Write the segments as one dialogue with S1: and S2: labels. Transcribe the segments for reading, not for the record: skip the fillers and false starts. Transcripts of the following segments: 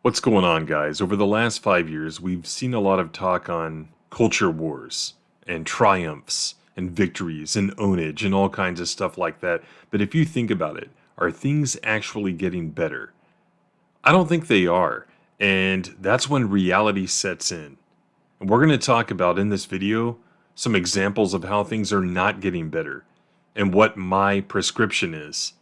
S1: What's going on, guys? Over the last 5 years, we've seen a lot of talk on culture wars and triumphs and victories and ownage and all kinds of stuff like that. But if you think about it, are things actually getting better? I don't think they are. And that's when reality sets in. And we're going to talk about in this video some examples of how things are not getting better and what my prescription is.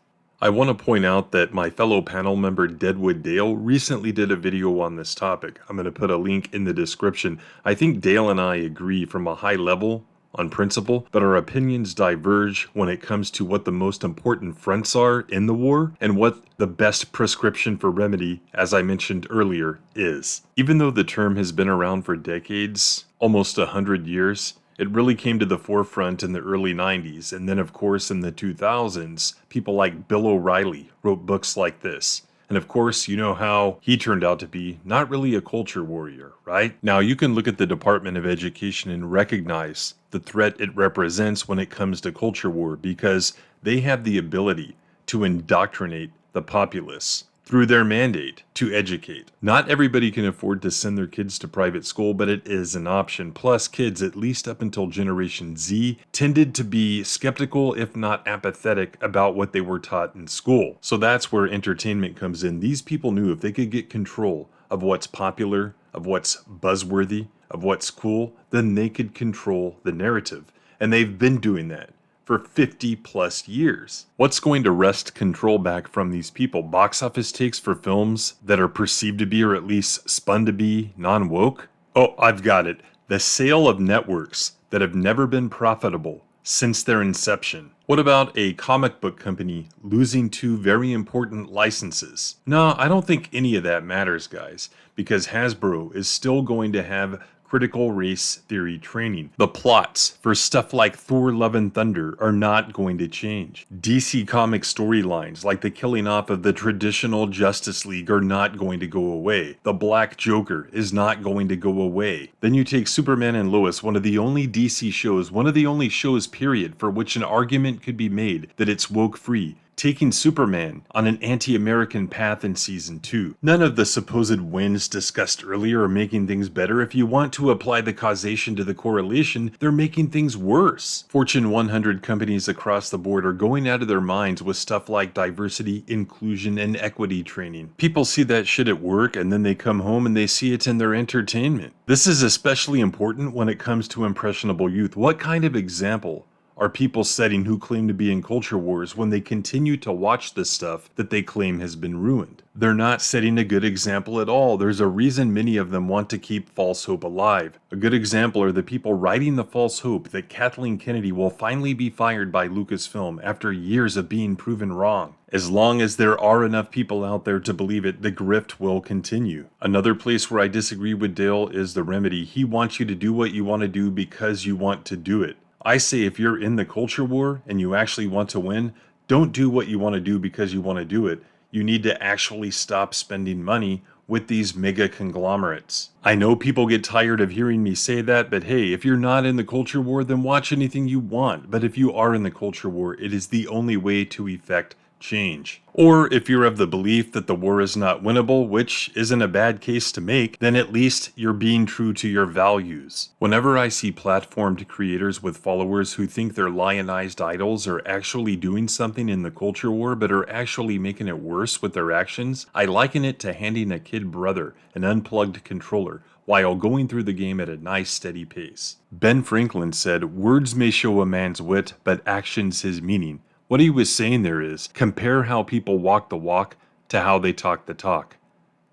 S1: I want to point out that my fellow panel member Deadwood Dale recently did a video on this topic. I'm going to put a link in the description. I think Dale and I agree from a high level on principle, but our opinions diverge when it comes to what the most important fronts are in the war and what the best prescription for remedy, as I mentioned earlier, is. Even though the term has been around for decades, almost 100 years, it really came to the forefront in the early 90s, and then of course in the 2000s, people like Bill O'Reilly wrote books like this. And of course, you know how he turned out to be not really a culture warrior, right? Now you can look at the Department of Education and recognize the threat it represents when it comes to culture war, because they have the ability to indoctrinate the populace through their mandate to educate. Not everybody can afford to send their kids to private school, but it is an option. Plus, kids, at least up until Generation Z, tended to be skeptical, if not apathetic, about what they were taught in school. So that's where entertainment comes in. These people knew if they could get control of what's popular, of what's buzzworthy, of what's cool, then they could control the narrative. And they've been doing that for 50 plus years. What's going to wrest control back from these people? Box office takes for films that are perceived to be, or at least spun to be, non-woke? Oh, I've got it. The sale of networks that have never been profitable since their inception. What about a comic book company losing 2 very important licenses? No, I don't think any of that matters, guys, because Hasbro is still going to have critical race theory training. The plots for stuff like Thor: Love and Thunder are not going to change. DC comic storylines like the killing off of the traditional Justice League are not going to go away. The Black Joker is not going to go away. Then you take Superman and Lois, one of the only DC shows, one of the only shows period, for which an argument could be made that it's woke free, taking Superman on an anti-American path in season 2. None of the supposed wins discussed earlier are making things better. If you want to apply the causation to the correlation, they're making things worse. Fortune 100 companies across the board are going out of their minds with stuff like diversity, inclusion, and equity training. People see that shit at work, and then they come home and they see it in their entertainment. This is especially important when it comes to impressionable youth. What kind of example are people setting who claim to be in culture wars when they continue to watch the stuff that they claim has been ruined? They're not setting a good example at all. There's a reason many of them want to keep false hope alive. A good example are the people writing the false hope that Kathleen Kennedy will finally be fired by Lucasfilm after years of being proven wrong. As long as there are enough people out there to believe it, the grift will continue. Another place where I disagree with Dale is the remedy. He wants you to do what you want to do because you want to do it. I say if you're in the culture war and you actually want to win, don't do what you want to do because you want to do it. You need to actually stop spending money with these mega conglomerates. I know people get tired of hearing me say that, but hey, if you're not in the culture war, then watch anything you want. But if you are in the culture war, it is the only way to effect change. Or if you're of the belief that the war is not winnable, which isn't a bad case to make, then at least you're being true to your values. Whenever I see platformed creators with followers who think their lionized idols are actually doing something in the culture war but are actually making it worse with their actions, I liken it to handing a kid brother an unplugged controller while going through the game at a nice steady pace. Ben Franklin said, "Words may show a man's wit, but actions his meaning." What he was saying there is, compare how people walk the walk to how they talk the talk.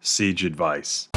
S1: Sage advice.